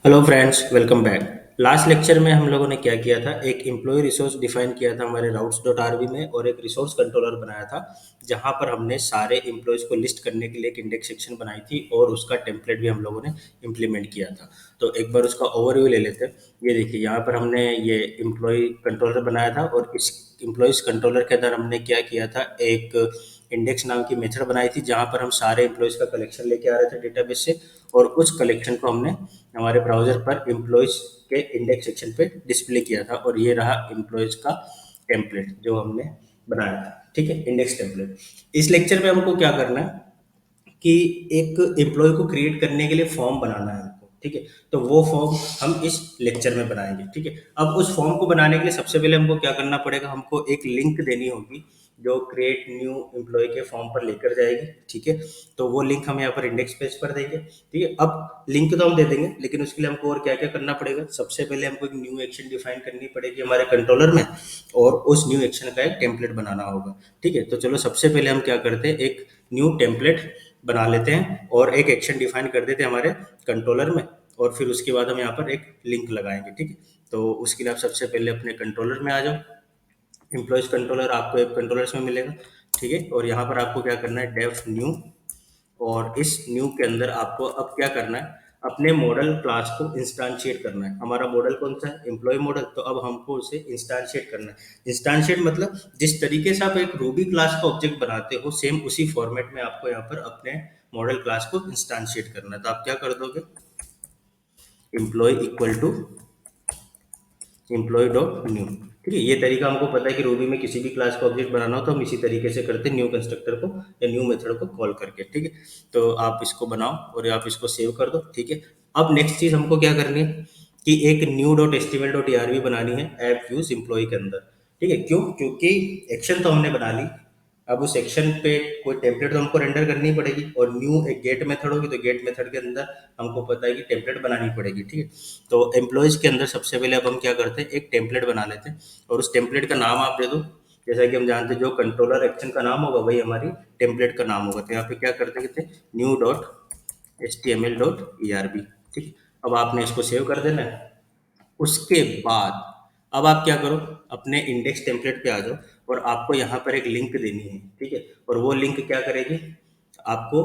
Hello friends, welcome back. Last lecture में हम लोगों ने क्या किया था, एक एम्प्लॉय रिसोर्स डिफाइन किया था हमारे राउट्स डॉट आरबी में, और एक रिसोर्स कंट्रोलर बनाया था जहां पर हमने सारे एम्प्लॉयज को लिस्ट करने के लिए एक इंडेक्स सेक्शन बनाई थी और उसका टेम्पलेट भी हम लोगों ने इम्प्लीमेंट किया था। तो एक बार उसका ओवरव्यू ले लेते हैं। ये देखिए, यहाँ पर हमने ये एम्प्लॉय कंट्रोलर बनाया था और इस एम्प्लॉयज कंट्रोलर के अंदर हमने क्या किया था, एक इंडेक्स नाम की मेथड बनाई थी जहां पर हम सारे एम्प्लॉयज का कलेक्शन लेके आ रहे थे डेटाबेस से, और उस कलेक्शन को हमने हमारे ब्राउज़र पर एम्प्लॉइज़ के इंडेक्स सेक्शन पे डिस्प्ले किया था। और ये रहा एम्प्लॉइज़ का टेम्पलेट जो हमने बनाया था। ठीक है, इंडेक्स टेम्पलेट। इस लेक्चर में हमको क्या करना है कि एक एम्प्लॉय को क्रिएट करने के लिए फॉर्म बनाना है हमको। ठीक है, तो वो फॉर्म हम इस लेक्चर में बनाएंगे। ठीक है, अब उस फॉर्म को बनाने के लिए सबसे पहले हमको क्या करना पड़ेगा, हमको एक लिंक देनी होगी जो क्रिएट न्यू एम्प्लॉय के फॉर्म पर लेकर जाएगी। ठीक है, तो वो लिंक हम यहाँ पर इंडेक्स पेज पर देंगे। ठीक है, अब लिंक तो हम दे देंगे, लेकिन उसके लिए हमको और क्या क्या करना पड़ेगा। सबसे पहले हमको एक न्यू एक्शन डिफाइन करनी पड़ेगी हमारे कंट्रोलर में, और उस न्यू एक्शन का एक टेम्पलेट बनाना होगा। ठीक है, तो चलो सबसे पहले हम क्या करते हैं, एक न्यू टेम्पलेट बना लेते हैं और एक एक्शन डिफाइन कर देते हैं हमारे कंट्रोलर में, और फिर उसके बाद हम यहाँ पर एक लिंक लगाएंगे। ठीक है, तो उसके लिए आप सबसे पहले अपने कंट्रोलर में आ जाओ। एम्प्लॉयज कंट्रोलर आपको एक कंट्रोलर्स में मिलेगा। ठीक है, और यहाँ पर आपको क्या करना है, डेफ न्यू, और इस न्यू के अंदर आपको अब क्या करना है, अपने मॉडल क्लास को इंस्टांशिएट करना है। हमारा मॉडल कौन सा है, एम्प्लॉय मॉडल, तो अब हमको उसे इंस्टांशिएट करना है। इंस्टांशिएट मतलब जिस तरीके से आप एक रूबी क्लास का ऑब्जेक्ट बनाते हो, सेम उसी फॉर्मेट में आपको यहाँ पर अपने मॉडल क्लास को इंस्टांशिएट करना है। तो आप क्या कर दोगे, employee equal to employee dot new. ठीक है, ये तरीका हमको पता है कि रूबी में किसी भी क्लास का ऑब्जेक्ट बनाना हो तो हम इसी तरीके से करते हैं, न्यू कंस्ट्रक्टर को या न्यू मेथड को कॉल करके। ठीक है, तो आप इसको बनाओ और आप इसको सेव कर दो। ठीक है, अब नेक्स्ट चीज हमको क्या करनी है कि एक new dot estimate dot ERB बनानी है ऐप यूज एम्प्लॉय के अंदर। ठीक है, क्यों, क्योंकि एक्शन तो हमने बना ली, अब उस सेक्शन पे कोई टेम्पलेट तो हमको रेंडर करनी पड़ेगी, और न्यू एक गेट मेथड होगी, तो गेट मेथड के अंदर हमको पता है कि टेम्पलेट बनानी पड़ेगी। ठीक है, तो एम्प्लॉयज के अंदर सबसे पहले अब हम क्या करते हैं, एक टेम्पलेट बना लेते हैं, और उस टेम्पलेट का नाम आप दे दो। जैसा कि हम जानते हैं जो कंट्रोलर एक्शन का नाम होगा वही हमारी टेम्पलेट का नाम होगा। तो यहाँ पे क्या करते हैं, कहते हैं new dot H T M L dot E R B. ठीक है, अब आपने इसको सेव कर देना है। उसके बाद अब आप क्या करो, अपने इंडेक्स टेम्पलेट पे आ जाओ, और आपको यहाँ पर एक लिंक देनी है। ठीक है, और वो लिंक क्या करेगी, आपको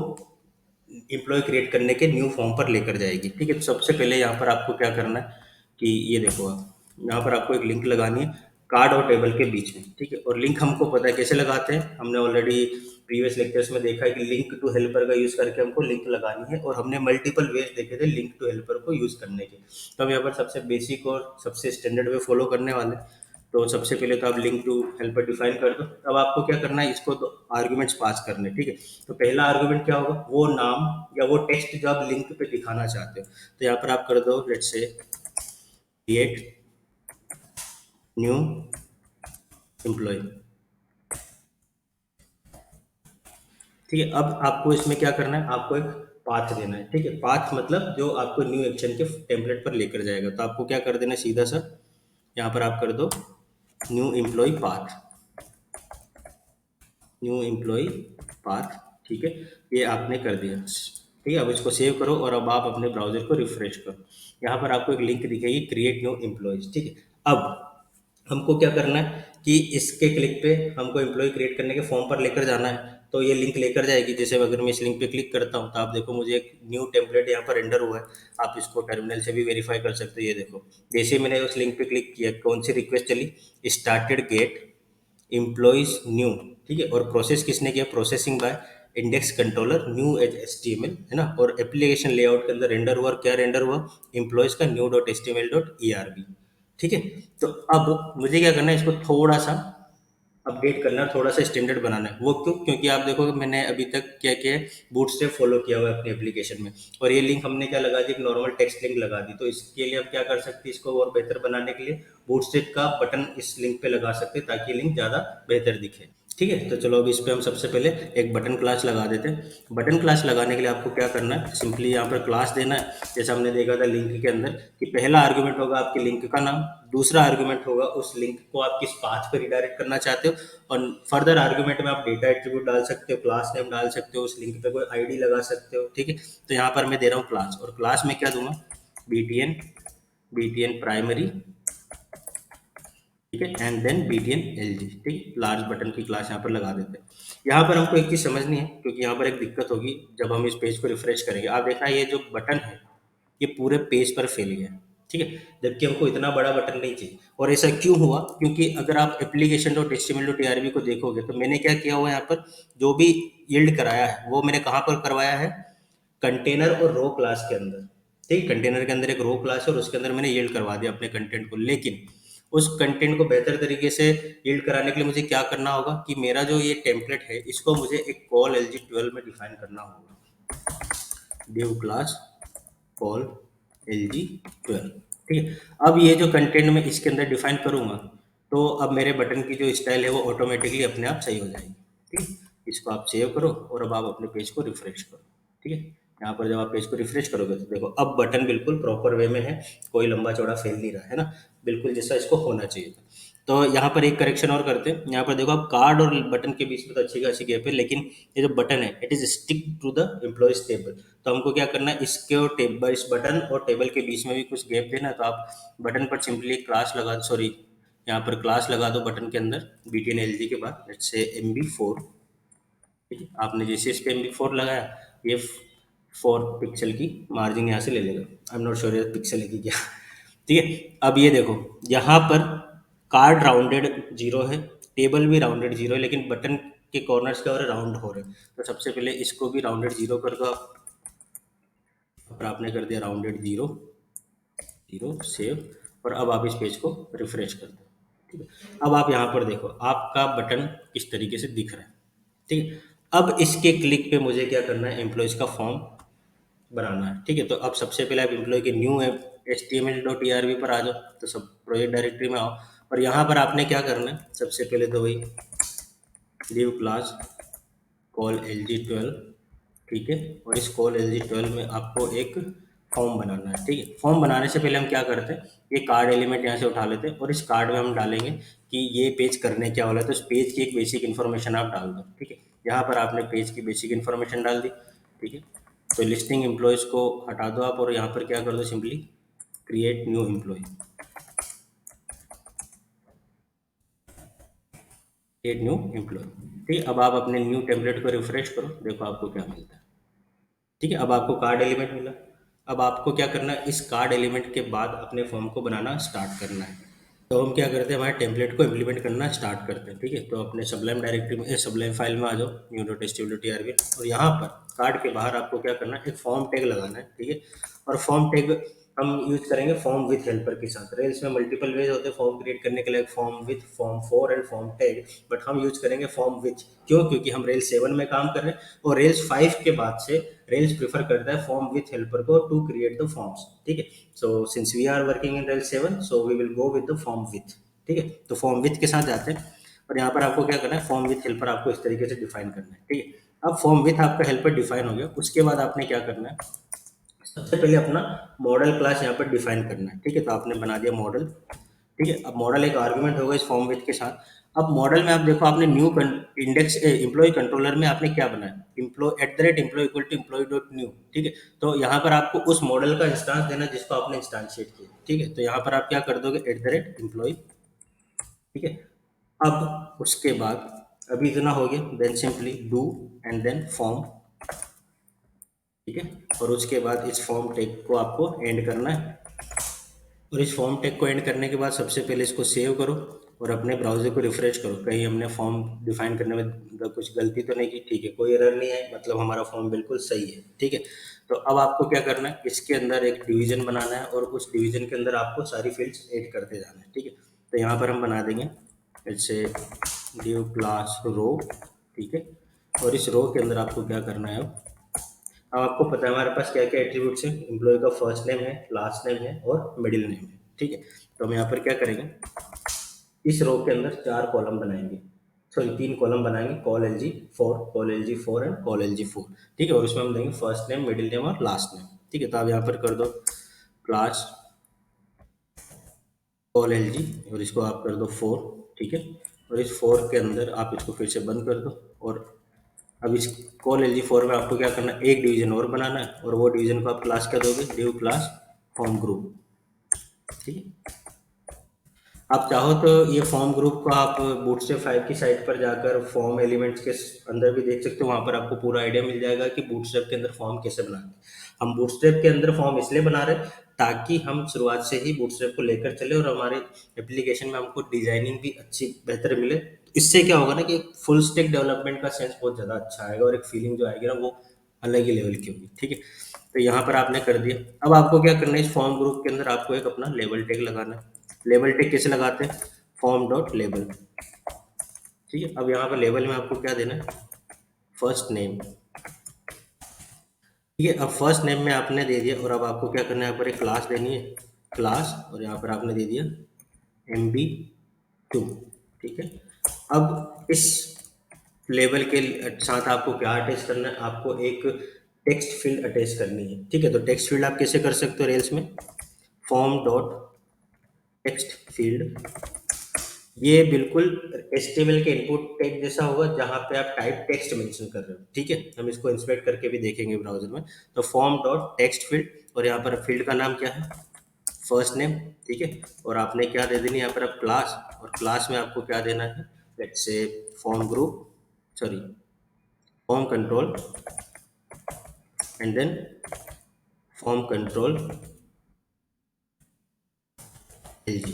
एम्प्लॉय क्रिएट करने के न्यू फॉर्म पर लेकर जाएगी। ठीक है, तो सबसे पहले यहाँ पर आपको क्या करना है कि ये देखो, आप यहाँ पर आपको एक लिंक लगानी है कार्ड और टेबल के बीच में। ठीक है, और लिंक हमको पता है कैसे लगाते हैं, हमने ऑलरेडी प्रीवियस लेक्चर्स में देखा है कि लिंक टू हेल्पर का यूज करके हमको लिंक लगानी है, और हमने मल्टीपल वेज देखे थे लिंक टू हेल्पर को यूज करने के। तो हम यहाँ पर सबसे बेसिक और सबसे स्टैंडर्ड वे फॉलो करने वाले हैं। तो सबसे पहले तो आप लिंक टू हेल्पर डिफाइन कर दो। अब आपको क्या करना है, इसको दो आर्ग्यूमेंट्स पास करने। ठीक है, तो पहला आर्गुमेंट क्या होगा, वो नाम या वो टेक्स्ट जो आप लिंक पे दिखाना चाहते हो। तो यहाँ पर आप कर दो, let's say create new employ. ठीक है, अब आपको इसमें क्या करना है, आपको एक पाथ देना है। ठीक है, पाथ मतलब जो आपको न्यू एक्शन के टेम्पलेट पर लेकर जाएगा। तो आपको क्या कर देना है, सीधा सा यहाँ पर आप कर दो new employ path, new employ path. ठीक है, ये आपने कर दिया। ठीक है, अब इसको सेव करो और अब आप अपने ब्राउजर को रिफ्रेश करो। यहाँ पर आपको एक लिंक दिखेगी, क्रिएट न्यू एम्प्लॉयज। ठीक है, अब हमको क्या करना है कि इसके क्लिक पे हमको एम्प्लॉय क्रिएट करने के फॉर्म पर लेकर जाना है। तो ये लिंक लेकर जाएगी। जैसे अगर मैं इस लिंक पे क्लिक करता हूँ तो आप देखो मुझे एक न्यू टेम्पलेट यहाँ पर रेंडर हुआ है। आप इसको टर्मिनल से भी वेरीफाई कर सकते हो। ये देखो, जैसे मैंने उस लिंक पे क्लिक किया, कौन सी रिक्वेस्ट चली, स्टार्टेड गेट एम्प्लॉइज न्यू। ठीक है, और प्रोसेस किसने किया, processing by index controller new as H T M L, है ना। और एप्लीकेशन लेआउट के अंदर रेंडर हुआ, क्या रेंडर हुआ, एम्प्लॉइज का new dot H T M L dot E R B. ठीक है, तो अब मुझे क्या करना है, इसको थोड़ा सा अपडेट करना है, थोड़ा सा स्टैंडर्ड बनाना है। वो क्यों, क्योंकि आप देखो कि मैंने अभी तक क्या किया है, बूटस्ट्रैप फॉलो किया हुआ है अपनी एप्लीकेशन में, और ये लिंक हमने क्या लगा दी, एक नॉर्मल टेक्स्ट लिंक लगा दी। तो इसके लिए हम क्या कर सकते हैं, इसको और बेहतर बनाने के लिए बूटस्ट्रैप का बटन इस लिंक पे लगा सकते हैं ताकि लिंक ज़्यादा बेहतर दिखे। ठीक है, तो चलो अब इस पे हम सबसे पहले एक बटन क्लास लगा देते हैं। बटन क्लास लगाने के लिए आपको क्या करना है, सिंपली यहाँ पर क्लास देना है। जैसा हमने देखा था लिंक के अंदर कि पहला आर्गुमेंट होगा आपके लिंक का नाम, दूसरा आर्गुमेंट होगा उस लिंक को आप किस पाथ पर रिडायरेक्ट करना चाहते हो, और फर्दर आर्गुमेंट में आप डेटा एट्रीब्यूट डाल सकते हो, क्लास नेम डाल सकते हो, उस लिंक पे कोई आईडी लगा सकते हो। ठीक है, तो यहाँ पर मैं दे रहा हूँ क्लास, और क्लास में क्या दूंगा, BTN, BTN प्राइमरी, ठीक है, एंड देन BTN LG, ठीक, लार्ज बटन की क्लास यहाँ पर लगा देते हैं। यहाँ पर हमको एक चीज़ समझनी है, क्योंकि यहाँ पर एक दिक्कत होगी जब हम इस पेज को रिफ्रेश करेंगे। आप देखना ये जो बटन है ये पूरे पेज पर फैल गया, ठीक है, जबकि हमको इतना बड़ा बटन नहीं चाहिए। और ऐसा क्यों हुआ? क्योंकि अगर आप application dot HTML dot TRB को देखोगे तो मैंने क्या किया हुआ है, यहाँ पर जो भी यील्ड कराया है वो मैंने कहाँ पर करवाया है, कंटेनर और रो क्लास के अंदर, ठीक, कंटेनर के अंदर एक रो क्लास है और उसके अंदर मैंने यील्ड करवा दिया अपने कंटेंट को। लेकिन उस कंटेंट को बेहतर तरीके से यील्ड कराने के लिए मुझे क्या करना होगा कि मेरा जो ये टेम्पलेट है इसको मुझे एक कॉल LG12 में डिफाइन करना होगा, div क्लास कॉल LG12, ठीक है। अब ये जो कंटेंट मैं इसके अंदर डिफाइन करूंगा तो अब मेरे बटन की जो स्टाइल है वो ऑटोमेटिकली अपने आप सही हो जाएगी, ठीक। इसको आप सेव करो और अब आप अपने पेज को रिफ्रेश करो, ठीक है। यहाँ पर जब आप पेज को रिफ्रेश करोगे तो देखो अब बटन बिल्कुल प्रॉपर वे में है, कोई लंबा चौड़ा फैल नहीं रहा है ना, बिल्कुल जैसा इसको होना चाहिए था। तो यहाँ पर एक करेक्शन और करते हैं। यहाँ पर देखो अब कार्ड और बटन के बीच में तो अच्छी खासी गैप है, लेकिन ये जो बटन है it is stick to the employees table. तो हमको क्या करना है, इसके और टेबल, इस बटन और टेबल के बीच में भी कुछ गैप देना है। तो आप बटन पर सिंपली क्लास लगा, सॉरी, यहाँ पर क्लास लगा दो बटन के अंदर BTN LG के बाद, लेट्स से MB4, ठीक है। आपने जैसे इस पे MB4 लगाया, ये 4 पिक्सल की मार्जिन यहाँ से ले लेगा। आई एम नॉट श्योर ये पिक्सल है कि क्या, ठीक है। अब ये देखो यहाँ पर कार्ड राउंडेड 0 है, टेबल भी राउंडेड 0 है, लेकिन बटन के कॉर्नर्स क्या हो रहे, राउंड हो रहे हैं। तो सबसे पहले इसको भी राउंडेड 0 कर दो आप, और आपने कर दिया राउंडेड 0, 0 सेव। और अब आप इस पेज को रिफ्रेश कर दो, ठीक है। अब आप यहाँ पर देखो आपका बटन किस तरीके से दिख रहा है, ठीक है। अब इसके क्लिक पे मुझे क्या करना है, एम्प्लॉयज का फॉर्म बनाना है, ठीक है। तो अब सबसे पहले आप एम्प्लॉय के न्यू HTML.TRB पर आ जाओ, तो सब प्रोजेक्ट डायरेक्टरी में आओ, और यहाँ पर आपने क्या करना है, सबसे पहले तो वही div क्लास कॉल LG12, ठीक है। और इस कॉल LG12 में आपको एक फॉर्म बनाना है, ठीक है। फॉर्म बनाने से पहले हम क्या करते हैं, ये कार्ड एलिमेंट यहाँ से उठा लेते हैं और इस कार्ड में हम डालेंगे कि ये पेज करने क्या वाला है। तो इस पेज की एक बेसिक इन्फॉर्मेशन आप डाल दो, ठीक है। यहाँ पर आपने पेज की बेसिक इन्फॉर्मेशन डाल दी, ठीक है। तो लिस्टिंग एम्प्लॉयज को हटा दो आप, और यहाँ पर क्या कर दो, simply create new employ, create new employ, ठीक है। अब आप अपने न्यू टेम्पलेट को रिफ्रेश करो, देखो आपको क्या मिलता है, ठीक है। अब आपको कार्ड एलिमेंट मिला। अब आपको क्या करना है, इस कार्ड एलिमेंट के बाद अपने फॉर्म को बनाना स्टार्ट करना है। तो हम क्या करते हैं, हमारे टेम्पलेट को इम्प्लीमेंट करना स्टार्ट करते हैं, ठीक है। तो अपने सबलाइम डायरेक्टरी में, सबलाइम फाइल में आ जाओ, new.html.trb, और यहाँ पर कार्ड के बाहर आपको क्या करना है, एक फॉर्म टैग लगाना है, ठीक है। और फॉर्म टैग हम यूज करेंगे फॉर्म विथ हेल्पर के साथ। रेल्स में मल्टीपल वेज होते हैं फॉर्म क्रिएट करने के लिए, form with, form for and form tag, but हम यूज करेंगे फॉर्म विथ। क्यों? क्योंकि हम रेल्स 7 में काम कर रहे हैं, और रेल्स 5 के बाद से रेल्स प्रीफर करता है फॉर्म विथ हेल्पर को टू क्रिएट द फॉर्म्स, ठीक है। So since we are working in Rails 7, so we will go with the form with, ठीक है। तो फॉर्म विथ के साथ जाते हैं, और यहाँ पर आपको क्या करना है, फॉर्म विथ हेल्पर आपको इस तरीके से डिफाइन करना है, ठीक है। अब फॉर्म विथ आपका हेल्पर डिफाइन हो गया, उसके बाद आपने क्या करना है, सबसे पहले अपना मॉडल क्लास यहाँ पर डिफाइन करना है, ठीक है। तो आपने बना दिया मॉडल, ठीक है। अब मॉडल एक आर्गुमेंट होगा इस फॉर्म विथ के साथ। अब मॉडल में आप देखो, आपने न्यू इंडेक्स एम्प्लॉय कंट्रोलर में आपने क्या बनाया, employee @employee equal to employee dot new, ठीक है। तो यहाँ पर आपको उस मॉडल का इंस्टांस देना जिसको आपने इंस्टांशिएट किया, ठीक है। तो यहाँ पर आप क्या कर दोगे, @एम्प्लॉय, ठीक है। अब उसके बाद अभी इतना हो गया, then simply do and then form, ठीक है। और उसके बाद इस फॉर्म टैग को आपको एंड करना है, और इस फॉर्म टैग को एंड करने के बाद सबसे पहले इसको सेव करो और अपने ब्राउजर को रिफ्रेश करो, कहीं हमने फॉर्म डिफाइन करने में कुछ गलती तो नहीं की, ठीक है, कोई एरर नहीं है, मतलब हमारा फॉर्म बिल्कुल सही है, ठीक है। तो अब आपको क्या करना है, इसके अंदर एक डिवीजन बनाना है, और उस डिवीजन के अंदर आपको सारी फील्ड्स ऐड करते जाना है, ठीक है। तो यहाँ पर हम बना देंगे जैसे div क्लास रो, ठीक है। और इस रो के अंदर आपको क्या करना है, अब आपको पता है हमारे पास क्या क्या एट्रीब्यूट्स हैं, एम्प्लॉय का फर्स्ट नेम है, लास्ट नेम है और मिडिल नेम है, ठीक है। तो हम यहाँ पर क्या करेंगे, इस रो के अंदर 4 कॉलम बनाएंगे, सॉरी 3 कॉलम बनाएंगे, call LG4, call LG4 and call LG4, ठीक है। और उसमें हम देंगे फर्स्ट नेम, मिडिल नेम और लास्ट नेम, ठीक है। तो आप यहाँ पर कर दो क्लास कॉल LG, और इसको आप कर दो 4, ठीक है। और इस 4 के अंदर आप इसको फिर से बंद कर दो, और अब इस कॉल LG4 में आपको क्या करना है, एक डिवीजन और बनाना है, और वो डिवीजन को आप क्लास क्या दोगे, div क्लास फॉर्म ग्रुप, ठीक है। आप चाहो तो ये फॉर्म ग्रुप को आप बूटस्ट्रैप 5 की साइट पर जाकर फॉर्म एलिमेंट्स के अंदर भी देख सकते हो। वहाँ पर आपको पूरा आइडिया मिल जाएगा कि बूटस्ट्रैप के अंदर फॉर्म कैसे बनाते हैं। हम बूटस्ट्रैप के अंदर फॉर्म इसलिए बना रहे हैं ताकि हम शुरुआत से ही बूटस्ट्रैप को लेकर चले और हमारे एप्लीकेशन में हमको डिजाइनिंग भी अच्छी बेहतर मिले। इससे क्या होगा ना कि फुल स्टैक डेवलपमेंट का सेंस बहुत ज़्यादा अच्छा आएगा और एक फीलिंग जो आएगी ना वो अलग ही लेवल की होगी, ठीक है। तो यहाँ पर आपने कर दिया। अब आपको क्या करना है, इस फॉर्म ग्रुप के अंदर आपको एक अपना लेबल टैग लगाना है। लेबल टैग कैसे लगाते हैं, फॉर्म डॉट लेबल, ठीक है। अब यहाँ पर लेबल में आपको क्या देना है, फर्स्ट नेम, ठीक है। अब फर्स्ट नेम में आपने दे दिया और अब आपको क्या करना है, यहाँ पर एक क्लास देनी है, क्लास, और यहाँ पर आपने दे दिया MB2, ठीक है। अब इस लेबल के साथ आपको क्या अटैच करना है, आपको एक टेक्स्ट फील्ड अटैच करनी है, ठीक है। तो टेक्स्ट फील्ड आप कैसे कर सकते हो रेल्स में, फॉर्म डॉट टेक्स्ट फील्ड, ये बिल्कुल HTML के इनपुट टैग जैसा होगा जहां पे आप टाइप टेक्स्ट मेंशन कर रहे हो, ठीक है। हम इसको इंस्पेक्ट करके भी देखेंगे ब्राउजर में। तो फॉर्म डॉट टेक्स्ट फील्ड, और यहाँ पर फील्ड का नाम क्या है, फर्स्ट नेम, ठीक है। और आपने क्या दे देनी यहाँ पर अब क्लास, और क्लास में आपको क्या देना है, let's say form group, sorry form control, and then form control LG,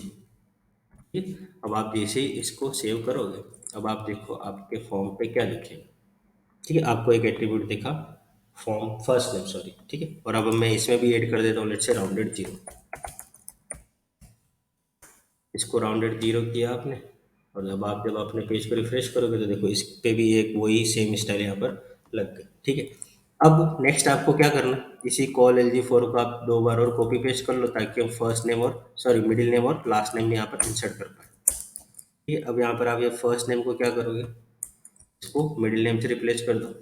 ठीक है। अब आप जैसे ही इसको सेव करोगे, अब आप देखो आपके फॉर्म पे क्या दिखेगा, ठीक है। आपको एक एट्रीब्यूट दिखा, फॉर्म फर्स्ट नेम, सॉरी, ठीक है। और अब मैं इसमें भी ऐड कर देता हूँ, लेट्स से राउंडेड जीरो, इसको राउंडेड जीरो किया आपने। और अब जब अपने पेज को रिफ्रेश करोगे तो देखो इस पे भी एक वही सेम स्टाइल यहाँ पर लग गई, ठीक है। अब नेक्स्ट आपको क्या करना है, इसी कॉल LG4 को आप 2 बार और कॉपी पेस्ट कर लो ताकि हम फर्स्ट नेम और सॉरी मिडिल नेम और लास्ट नेम यहाँ पर इंसर्ट कर पाए, ठीक है। अब यहाँ पर आप ये फर्स्ट नेम को क्या करोगे, इसको मिडिल नेम से रिप्लेस कर दो,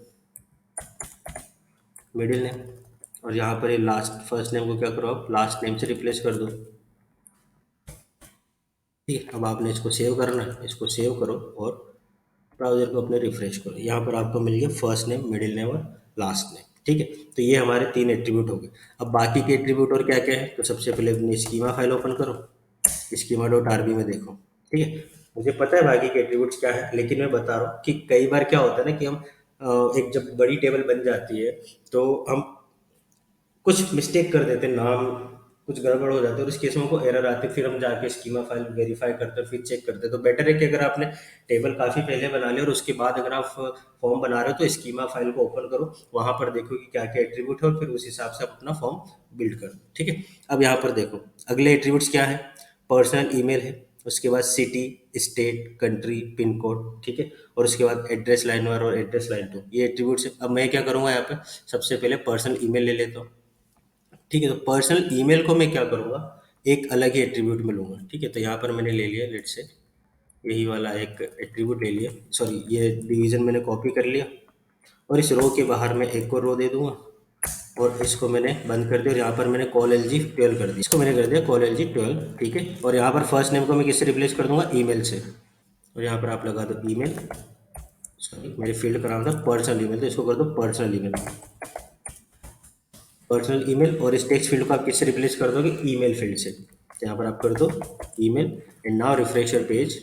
मिडिल नेम, और यहाँ पर ये लास्ट फर्स्ट नेम को क्या करो आप लास्ट नेम से रिप्लेस कर दो, ठीक है। अब आपने इसको सेव करना है, इसको सेव करो और ब्राउजर को अपने रिफ्रेश करो। यहाँ पर आपको मिल गया फर्स्ट नेम, मिडिल नेम और लास्ट नेम, ठीक है। तो ये हमारे 3 एट्रीब्यूट हो गए। अब बाकी के एट्रीब्यूट और क्या क्या है, तो सबसे पहले अपनी स्कीमा फाइल ओपन करो, स्कीमा डॉट आरबी में देखो, ठीक है। मुझे पता है बाकी के एट्रीब्यूट्स क्या है, लेकिन मैं बता रहा हूँ कि कई बार क्या होता है ना कि हम एक जब बड़ी टेबल बन जाती है तो हम कुछ मिस्टेक कर देते हैं, नाम कुछ गड़बड़ हो जाता है और इस केस में हमको एरर आती है, फिर हम जाके स्कीमा फाइल वेरीफाई करते हैं, फिर चेक करते हैं। तो बेटर है कि अगर आपने टेबल काफ़ी पहले बना लिया और उसके बाद अगर आप फॉर्म बना रहे हो तो स्कीमा फाइल को ओपन करो, वहां पर देखो कि क्या क्या एट्रीब्यूट है और फिर उस हिसाब से आप अपना फॉर्म बिल्ड करो, ठीक है। अब यहाँ पर देखो अगले एट्रीब्यूट्स क्या है, पर्सनल ईमेल है, उसके बाद city, state, country, pin code, ठीक है। और उसके बाद एड्रेस लाइन 1 और एड्रेस लाइन 2, ये एट्रीब्यूट्स है। अब मैं क्या करूंगा यहाँ पे, सबसे पहले पर्सनल ईमेल ले लेता हूँ, ठीक है। तो पर्सनल ईमेल को मैं क्या करूँगा, एक अलग ही एट्रीब्यूट में लूँगा, ठीक है। तो यहाँ पर मैंने ले लिया, लेट्स से यही वाला एक एट्रीब्यूट ले लिया, सॉरी ये डिवीजन मैंने कॉपी कर लिया, और इस रो के बाहर मैं एक और रो दे दूंगा और इसको मैंने बंद कर दिया और यहाँ पर मैंने कॉल LG12 कर दिया, इसको मैंने कर दिया कॉल LG12, ठीक है। और यहाँ पर फर्स्ट नेम को मैं किससे रिप्लेस कर दूंगा, ईमेल से, और यहाँ पर आप लगा दो ईमेल, सॉरी मेरे फील्ड का नाम था पर्सनल ईमेल, तो इसको कर दो पर्सनल ईमेल, पर्सनल ईमेल। और इस टेक्स्ट फील्ड को आप किससे रिप्लेस कर दोगे, ईमेल फील्ड से, तो यहाँ पर आप कर दो email, and now refresh your page,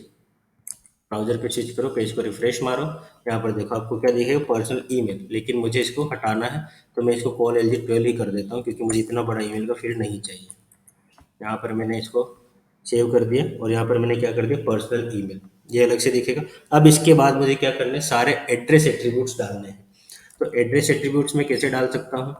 browser पे स्विच करो, पेज को रिफ्रेश मारो, यहाँ पर देखो आपको क्या दिखेगा, पर्सनल ईमेल, लेकिन मुझे इसको हटाना है तो मैं इसको कॉल LG12 ही कर देता हूँ क्योंकि मुझे इतना बड़ा ईमेल का फील्ड नहीं चाहिए। यहाँ पर मैंने इसको सेव कर दिया और यहाँ पर मैंने क्या कर दिया, पर्सनल ईमेल, ये अलग से दिखेगा। अब इसके बाद मुझे क्या करना है, सारे एड्रेस एट्रीब्यूट्स डालने हैं। तो एड्रेस एट्रीब्यूट्स में कैसे डाल सकता हूँ,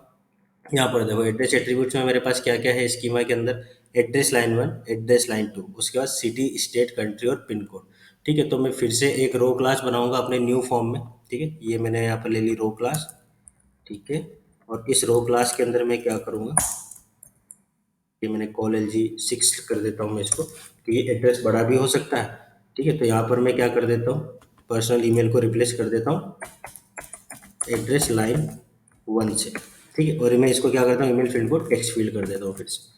यहाँ पर देखो एड्रेस एट्रीब्यूट्स में मेरे पास क्या क्या है स्कीमा के अंदर, एड्रेस लाइन 1, एड्रेस लाइन 2, उसके बाद सिटी, स्टेट, कंट्री और पिन कोड, ठीक है। तो मैं फिर से एक रो क्लास बनाऊंगा अपने न्यू फॉर्म में, ठीक है। ये मैंने यहाँ पर ले ली रो क्लास, ठीक है। और इस रो क्लास के अंदर मैं क्या करूँगा, ये मैंने कॉल LG6 कर देता हूँ मैं इसको, तो ये एड्रेस बड़ा भी हो सकता है, ठीक है। तो यहाँ पर मैं क्या कर देता हूँ, पर्सनल ईमेल को रिप्लेस कर देता हूँ एड्रेस लाइन 1 से, ठीक है। और मैं इसको क्या करता हूँ, ईमेल फील्ड को टेक्स्ट फील्ड कर देता हूँ फिर से,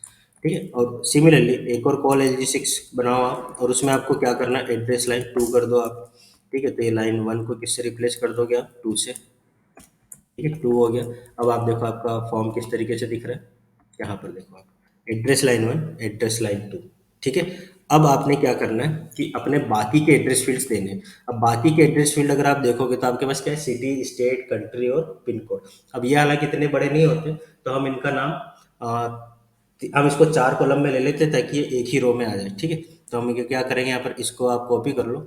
ठीक है। और सिमिलरली एक और कॉल LG6 बनाओ आप, और उसमें आपको क्या करना है, एड्रेस लाइन 2 कर दो आप, ठीक है। तो ये लाइन 1 को किससे रिप्लेस कर दोगे आप, 2 से, ठीक है, 2 हो गया। अब आप देखो आपका फॉर्म किस तरीके से दिख रहा है, यहाँ पर देखो आप, एड्रेस लाइन 1, एड्रेस लाइन 2। ठीक है। अब आपने क्या करना है कि अपने बाकी के एड्रेस फील्ड्स देने हैं। अब बाकी के एड्रेस फील्ड अगर आप देखोगे तो आपके पास क्या है, सिटी, स्टेट, कंट्री और पिन कोड। अब ये हालांकि इतने बड़े नहीं होते, तो हम इनका नाम हम इसको 4 कॉलम में ले लेते हैं ताकि ये एक ही रो में आ जाए। ठीक है। तो हम क्या करेंगे, यहाँ पर इसको आप कॉपी कर लो।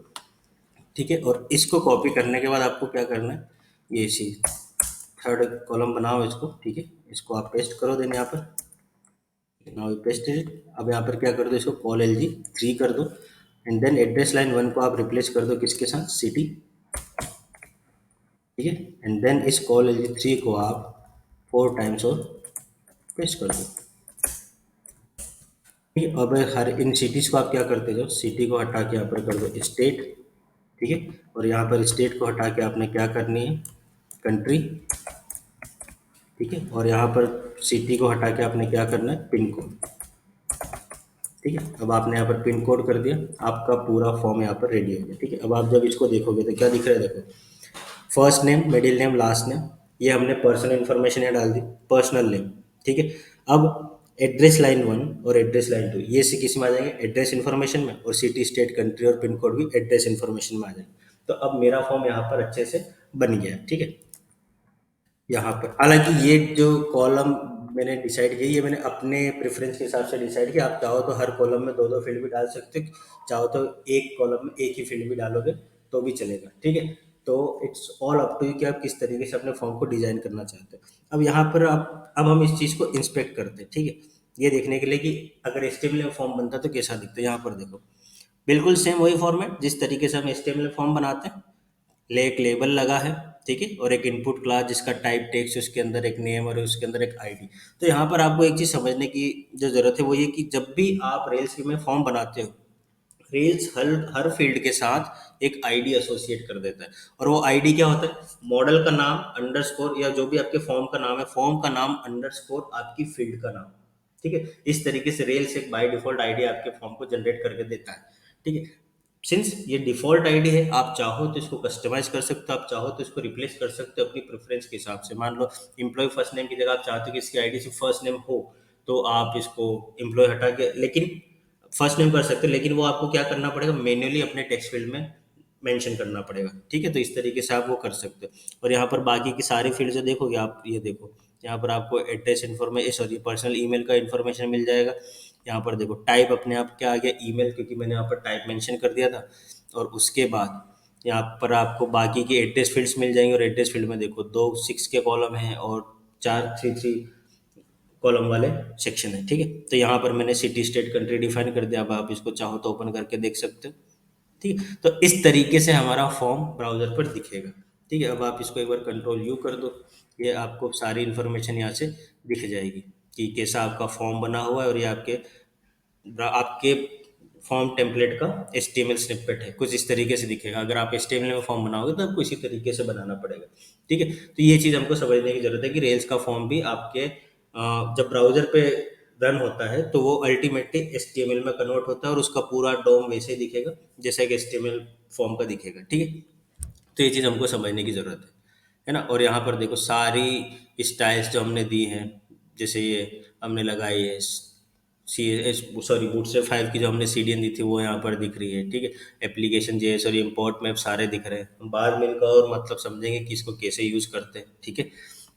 ठीक है। और इसको कॉपी करने के बाद आपको क्या करना है, ये इसी थर्ड कॉलम बनाओ इसको। ठीक है। इसको आप पेस्ट करो देन यहाँ पर। Now paste it. अब यहाँ पर क्या कर दो, इसको कॉल एल जी 3 कर दो। एंड देन एड्रेस लाइन 1 को आप रिप्लेस कर दो किसके साथ, सिटी। ठीक है। एंड देन इस कॉल एल जी 3 को आप 4 टाइम्स और पेस्ट कर दो। ठीक है। अब हर इन सिटीज़ को आप क्या करते हो, सिटी को हटा के यहाँ पर कर दो स्टेट। ठीक है। और यहाँ पर स्टेट को हटा के आपने क्या करनी है, कंट्री। ठीक है। और यहाँ पर सिटी को हटा के आपने क्या करना है, पिन कोड। ठीक है। अब आपने यहाँ पर पिन कोड कर दिया, आपका पूरा फॉर्म यहाँ पर रेडी हो गया। ठीक है। अब आप जब इसको देखोगे तो क्या दिख रहा है, देखो first name, middle name, last name, ये हमने पर्सनल इन्फॉर्मेशन यहाँ डाल दी, पर्सनल नेम। ठीक है। अब एड्रेस लाइन 1 और एड्रेस लाइन 2 ये से किस में आ जाएंगे, एड्रेस इन्फॉर्मेशन में, और सिटी, स्टेट, कंट्री और पिन कोड भी एड्रेस इन्फॉर्मेशन में आ जाएंगे। तो अब मेरा फॉर्म यहाँ पर अच्छे से बन गया। ठीक है। यहाँ पर हालांकि ये जो कॉलम मैंने डिसाइड किया, ये मैंने अपने प्रेफरेंस के हिसाब से डिसाइड किया। आप चाहो तो हर कॉलम में दो दो फील्ड भी डाल सकते हो, चाहो तो एक कॉलम में एक ही फील्ड भी डालोगे तो भी चलेगा। ठीक है। तो it's all up to you कि आप किस तरीके से अपने फॉर्म को डिजाइन करना चाहते हो। अब यहाँ पर आप, अब हम इस चीज़ को इंस्पेक्ट करते हैं। ठीक है। ये देखने के लिए कि अगर एचटीएमएल में फॉर्म बनता तो कैसा दिखता है। यहाँ पर देखो, बिल्कुल सेम वही फॉर्मेट जिस तरीके से हम एचटीएमएल में फॉर्म बनाते हैं। एक लेबल लगा है। ठीक है। और एक इनपुट क्लास जिसका टाइप टेक्स्ट, उसके अंदर एक नेम और उसके अंदर एक आईडी। तो यहाँ पर आपको एक चीज समझने की जो जरूरत है वो ये कि जब भी आप रेल्स में फॉर्म बनाते हो, रेल्स हर हर फील्ड के साथ एक आईडी एसोसिएट कर देता है। और वो आईडी क्या होता है, मॉडल का नाम अंडरस्कोर, या जो भी आपके फॉर्म का नाम है, फॉर्म का नाम अंडरस्कोर आपकी फील्ड का नाम। ठीक है। इस तरीके से रेल्स एक बाय डिफॉल्ट आईडी आपके फॉर्म को जनरेट करके देता है। ठीक है। सिंस ये डिफ़ॉल्ट आईडी है, आप चाहो तो इसको कस्टमाइज़ कर सकते हो, आप चाहो तो इसको रिप्लेस कर सकते हो अपनी प्रेफ़रेंस के हिसाब से। मान लो एम्प्लॉयी फर्स्ट नेम की जगह आप चाहते हो कि इसकी आईडी सिर्फ़ फर्स्ट नेम हो, तो आप इसको एम्प्लॉयी हटा के लेकिन फर्स्ट नेम कर सकते हो, लेकिन वो आपको क्या करना पड़ेगा, मैन्युअली अपने टेक्स्ट फील्ड में मेंशन करना पड़ेगा। ठीक है। तो इस तरीके से आप वो कर सकते हो। और यहाँ पर बाकी की सारी फील्ड जो देखोगे आप, ये देखो यहाँ पर आपको address information, sorry personal email का इन्फॉर्मेशन मिल जाएगा। यहाँ पर देखो टाइप अपने आप क्या आ गया, ईमेल, क्योंकि मैंने यहाँ पर टाइप मेंशन कर दिया था। और उसके बाद यहाँ पर आपको बाकी के एड्रेस फील्ड्स मिल जाएंगे। और एड्रेस फील्ड में देखो 2 6 के कॉलम हैं और 4 3 3 कॉलम वाले सेक्शन है। ठीक है। तो यहाँ पर मैंने सिटी, स्टेट, कंट्री डिफाइन कर दिया। अब आप इसको चाहो तो ओपन करके देख सकते हो। ठीक है। तो इस तरीके से हमारा फॉर्म ब्राउज़र पर दिखेगा। ठीक है। अब आप इसको एक बार कंट्रोल यू कर दो, ये आपको सारी इन्फॉर्मेशन यहाँ से दिख जाएगी कि कैसा आपका फॉर्म बना हुआ है। और ये आपके आपके फॉर्म टेम्पलेट का एचटीएमएल स्निपेट है, कुछ इस तरीके से दिखेगा। अगर आप एचटीएमएल में फॉर्म बनाओगे तो आपको इसी तरीके से बनाना पड़ेगा। ठीक है। तो ये चीज़ हमको समझने की जरूरत है कि रेल्स का फॉर्म भी आपके जब ब्राउजर पे रन होता है तो वो अल्टीमेटली एचटीएमएल में कन्वर्ट होता है और उसका पूरा डोम वैसे ही दिखेगा जैसा कि एचटीएमएल फॉर्म का दिखेगा। ठीक है। तो ये चीज़ हमको समझने की ज़रूरत है ना। और यहाँ पर देखो सारी स्टाइल्स जो हमने दी हैं, जैसे ये हमने लगाई है सी एस, सॉरी बूटस्ट्रैप 5 की जो हमने सीडीएन दी थी वो यहाँ पर दिख रही है। ठीक है। एप्लीकेशन जेएस और इम्पोर्ट मैप सारे दिख रहे हैं। हम बाद में इनका और मतलब समझेंगे कि इसको कैसे यूज़ करते हैं। ठीक है।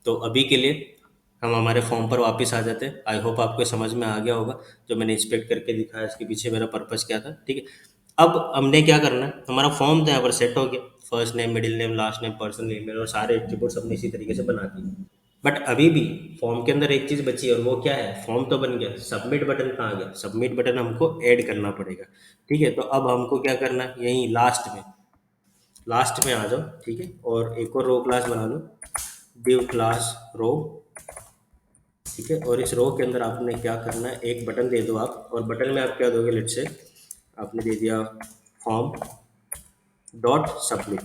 तो अभी के लिए हम हमारे फॉर्म पर वापस आ जाते हैं। आई होप आपको समझ में आ गया होगा जो मैंने इंस्पेक्ट करके दिखाया, इसके पीछे मेरा पर्पज़ क्या था। ठीक है। अब हमने क्या करना है, हमारा फॉर्म तो यहाँ पर सेट हो गया, first name, middle name, last name, personal email और सारे एट्रीब्यूट्स हमने इसी तरीके से बना दिए। बट अभी भी फॉर्म के अंदर एक चीज़ बची है और वो क्या है, फॉर्म तो बन गया, सबमिट बटन कहाँ गया, सबमिट बटन हमको ऐड करना पड़ेगा। ठीक है। तो अब हमको क्या करना है, यहीं लास्ट में आ जाओ। ठीक है। और एक और रो क्लास बना लो, div क्लास रो। ठीक है। और इस रो के अंदर आपने क्या करना है, एक बटन दे दो आप, और बटन में आप क्या दोगे, लेट से आपने दे दिया फॉर्म डॉट सबमिट।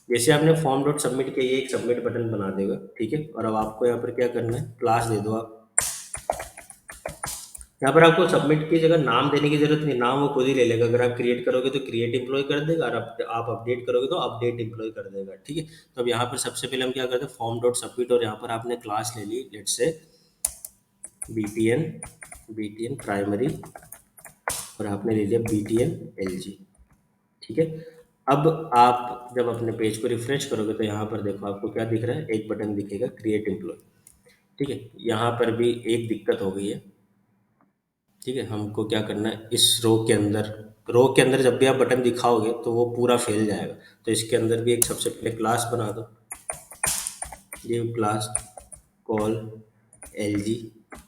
जैसे आपने फॉर्म डॉट सबमिट किया, ये एक सबमिट बटन बना देगा। ठीक है। और अब आपको यहाँ पर क्या करना है, क्लास दे दो आप। यहाँ पर आपको सबमिट की जगह नाम देने की जरूरत नहीं, नाम वो खुद ही ले लेगा। अगर आप क्रिएट करोगे तो क्रिएट एम्प्लॉय कर देगा, और आप अपडेट करोगे तो अपडेट एम्प्लॉय कर देगा। ठीक है। तो अब यहाँ पर सबसे पहले हम क्या करते हैं, फॉर्म डॉट सबमिट, और यहाँ पर आपने क्लास ले ली लेट से BTN, BTN प्राइमरी, और आपने ले लिया BTN LG। ठीक है। अब आप जब अपने पेज को रिफ्रेश करोगे तो यहाँ पर देखो आपको क्या दिख रहा है, एक बटन दिखेगा क्रिएट एम्प्लॉय। ठीक है, यहाँ पर भी एक दिक्कत हो गई है। ठीक है, हमको क्या करना है, इस रो के अंदर जब भी आप बटन दिखाओगे तो वो पूरा फैल जाएगा। तो इसके अंदर भी एक सबसे पहले क्लास बना दो, गिव क्लास कॉल LG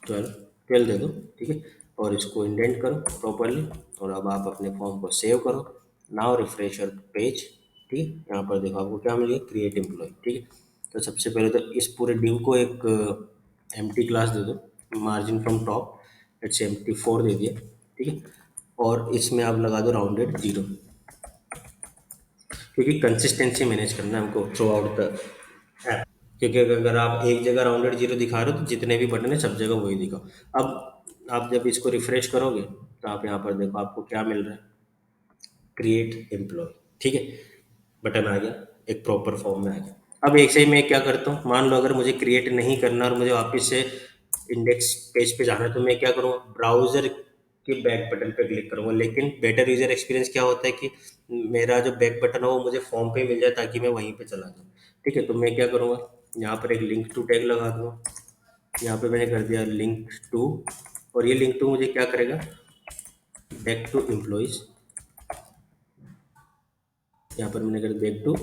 12, 12 दे दो। ठीक है, और इसको इंडेंट करो प्रॉपरली, और अब आप अपने फॉर्म को सेव करो। Now refresh your page. ठीक है, यहाँ पर देखो आपको क्या मिलेगा, क्रिएट एम्प्लॉय। ठीक है, तो सबसे पहले तो इस पूरे डिव को एक एम्प्टी क्लास दे दो, margin from top it's MT4 दे दिया। ठीक है, और इसमें आप लगा दो राउंडेड जीरो, क्योंकि कंसिस्टेंसी मैनेज करना है हमको थ्रू आउट द, क्योंकि अगर आप एक जगह राउंडेड जीरो दिखा रहे हो तो जितने भी बटन है सब जगह वही दिखाओ। अब आप जब इसको रिफ्रेश करोगे तो आप यहाँ पर देखो आपको क्या मिल रहा है, क्रिएट एम्प्लॉय। ठीक है, बटन आ गया, एक प्रॉपर फॉर्म में आ गया। अब एक से ही मैं क्या करता हूँ, मान लो अगर मुझे क्रिएट नहीं करना और मुझे वापस से इंडेक्स पेज पे जाना है तो मैं क्या करूँगा, ब्राउजर के बैक बटन पे क्लिक करूँगा। लेकिन बेटर यूजर एक्सपीरियंस क्या होता है कि मेरा जो बैक बटन है वो मुझे फॉर्म पे मिल जाए ताकि मैं वहीं पे चला जाऊँ। ठीक है, तो मैं क्या करूँगा, यहाँ पर एक लिंक टू टैग लगा दूँगा। यहाँ पे मैंने कर दिया लिंक टू, और ये लिंक टू मुझे क्या करेगा, बैक टू एम्प्लॉयज। यहाँ पर मैंने कर बैक टू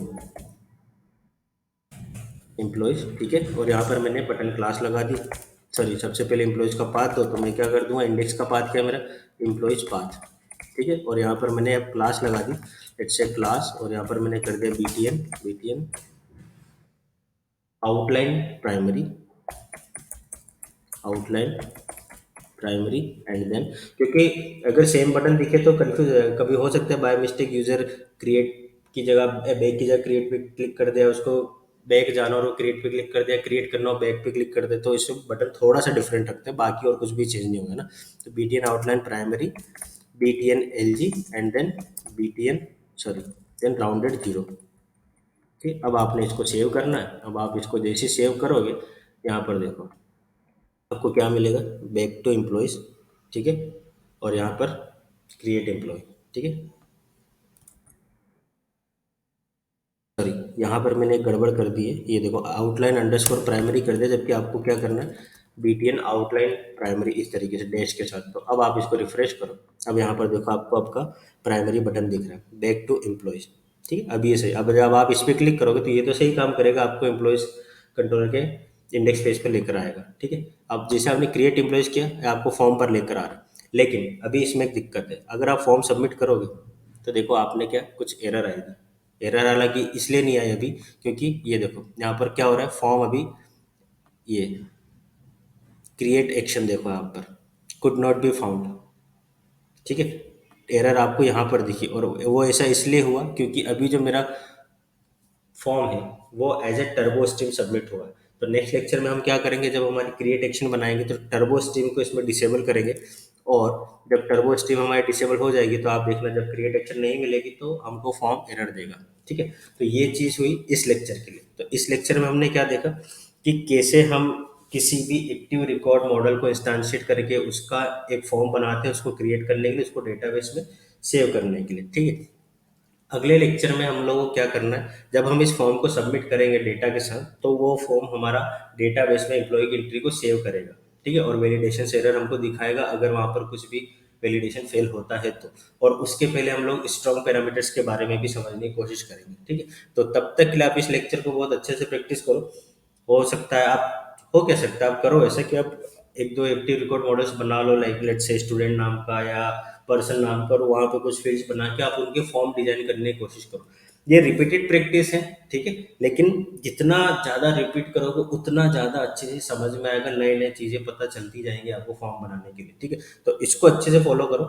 एम्प्लॉयज। ठीक है, और यहाँ पर मैंने बटन क्लास लगा दी। सॉरी, सबसे पहले एम्प्लॉयज का पाथ दो, तो मैं क्या कर दूंगा, इंडेक्स का पाथ क्या है मेरा, एम्प्लॉयज पाथ। ठीक है, और यहाँ पर मैंने अब क्लास लगा दी, इट्स ए क्लास, और यहाँ पर मैंने कर दिया BTN outline primary, outline primary and then, क्योंकि अगर सेम बटन दिखे तो कंफ्यूज हो जाएगा। कभी हो सकता है बाय मिस्टेक यूजर क्रिएट की जगह बैक की जगह क्रिएट पे क्लिक कर दिया, उसको बैक जाना और वो क्रिएट पे क्लिक कर दिया, क्रिएट करना हो बैक पे क्लिक कर दे, तो इससे बटन थोड़ा सा डिफरेंट रखते हैं, बाकी और कुछ भी चेंज नहीं होगा ना। तो BTN outline primary, BTN LG and then BTN, sorry, then rounded zero. ठीक, अब आपने इसको सेव करना है। अब आप इसको जैसे सेव करोगे, यहाँ पर देखो आपको क्या मिलेगा, बैक टू एम्प्लॉयज। ठीक है, और यहाँ पर क्रिएट एम्प्लॉय। ठीक है, सॉरी, यहाँ पर मैंने एक गड़बड़ कर दी है, ये देखो आउटलाइन अंडरस्कोर प्राइमरी कर दिया, जबकि आपको क्या करना है, BTN आउटलाइन प्राइमरी इस तरीके से डैश के साथ। तो अब आप इसको रिफ्रेश करो, अब यहाँ पर देखो आपको आपका प्राइमरी बटन दिख रहा है, बैक टू एम्प्लॉयज। ठीक है, अब ये सही, अब जब आप इस पर क्लिक करोगे तो ये तो सही काम करेगा, आपको एम्प्लॉयज कंट्रोलर के इंडेक्स पेज पर लेकर आएगा। ठीक है, अब जैसे आपने क्रिएट एम्प्लॉयज किया, आपको फॉर्म पर लेकर आ रहा है। लेकिन अभी इसमें एक दिक्कत है, अगर आप फॉर्म सबमिट करोगे तो देखो आपने क्या, कुछ एरर आएगी। एरर हालांकि इसलिए नहीं आई अभी, क्योंकि ये देखो यहाँ पर क्या हो रहा है, फॉर्म अभी ये क्रिएट एक्शन देखो यहाँ पर कुड नॉट बी फाउंड। ठीक है, एरर आपको यहाँ पर दिखी, और वो ऐसा इसलिए हुआ क्योंकि अभी जो मेरा फॉर्म है वो as a turbo stream submit हुआ है। तो नेक्स्ट लेक्चर में हम क्या करेंगे, जब हमारी क्रिएट एक्शन बनाएंगे तो टर्बो स्ट्रीम को इसमें डिसेबल करेंगे, और जब टर्बो स्ट्रीम हमारी डिसेबल हो जाएगी तो आप देखना, जब क्रिएट एक्शन नहीं मिलेगी तो हमको फॉर्म एरर देगा। ठीक है, तो ये चीज़ हुई इस लेक्चर के लिए। तो इस लेक्चर में हमने क्या देखा कि कैसे हम किसी भी एक्टिव रिकॉर्ड मॉडल को इंस्टांशिएट करके उसका एक फॉर्म बनाते हैं, उसको क्रिएट करने के लिए, उसको डेटाबेस में सेव करने के लिए। ठीक है, अगले लेक्चर में हम लोगों को क्या करना है, जब हम इस फॉर्म को सबमिट करेंगे डेटा के साथ, तो वो फॉर्म हमारा डेटाबेस में एम्प्लॉय की एंट्री को सेव करेगा। ठीक है, और वैलिडेशन एरर हमको दिखाएगा अगर वहाँ पर कुछ भी वैलिडेशन फेल होता है तो। और उसके पहले हम लोग स्ट्रॉन्ग पैरामीटर्स के बारे में भी समझने की कोशिश करेंगे। ठीक है, तो तब तक के लिए आप इस लेक्चर को बहुत अच्छे से प्रैक्टिस करो। हो सकता है आप, हो क्या सकता है, आप करो ऐसा कि आप एक दो एक्टिव रिकॉर्ड मॉडल्स बना लो, लाइक लेट से स्टूडेंट नाम का या पर्सन नाम का, और वहाँ पे कुछ फील्ड्स बना के आप उनके फॉर्म डिजाइन करने की कोशिश करो। ये रिपीटेड प्रैक्टिस है। ठीक है, लेकिन जितना ज़्यादा रिपीट करोगे उतना ज़्यादा अच्छे से समझ में आएगा, नए नए चीज़ें पता चलती जाएंगी आपको फॉर्म बनाने के लिए। ठीक है, तो इसको अच्छे से फॉलो करो,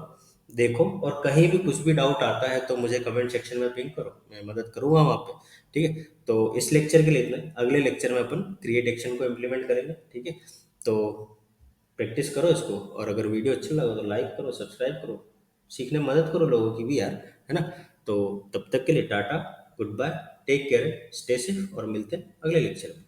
देखो, और कहीं भी कुछ भी डाउट आता है तो मुझे कमेंट सेक्शन में पिंग करो, मैं मदद करूंगा वहाँ पे। ठीक है, तो इस लेक्चर के लिए इतना ही। अगले लेक्चर में अपन क्रिएट एक्शन को इम्प्लीमेंट करेंगे। ठीक है, तो प्रैक्टिस करो इसको, और अगर वीडियो अच्छा लगा तो लाइक करो, सब्सक्राइब करो, सीखने में मदद करो लोगों की भी यार, है ना। तो तब तक के लिए tata, good bye, take care, stay safe, और मिलते हैं अगले लेक्चर में।